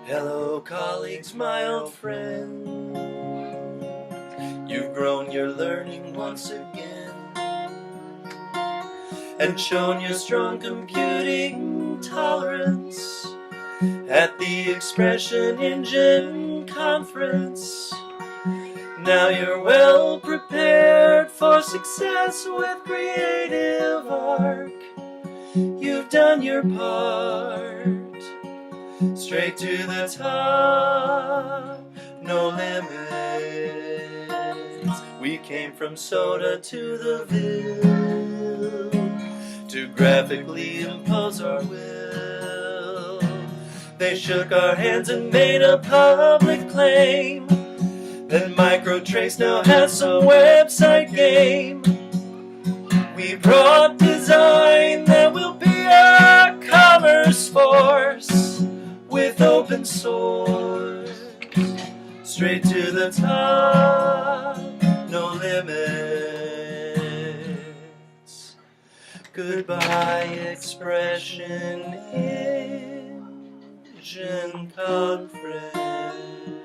Hello colleagues, my old friend. You've grown your learning once again and shown your strong computing tolerance at the ExpressionEngine conference. Now you're well prepared for success with creative arc. You've done your part, straight to the top, no limits. We came from soda to the Ville to graphically impose our will. They shook our hands and made a public claim that MicroTrace now has some website game. We brought design that will be a commerce force with open source, straight to the top, no limits. Goodbye, ExpressionEngine conference.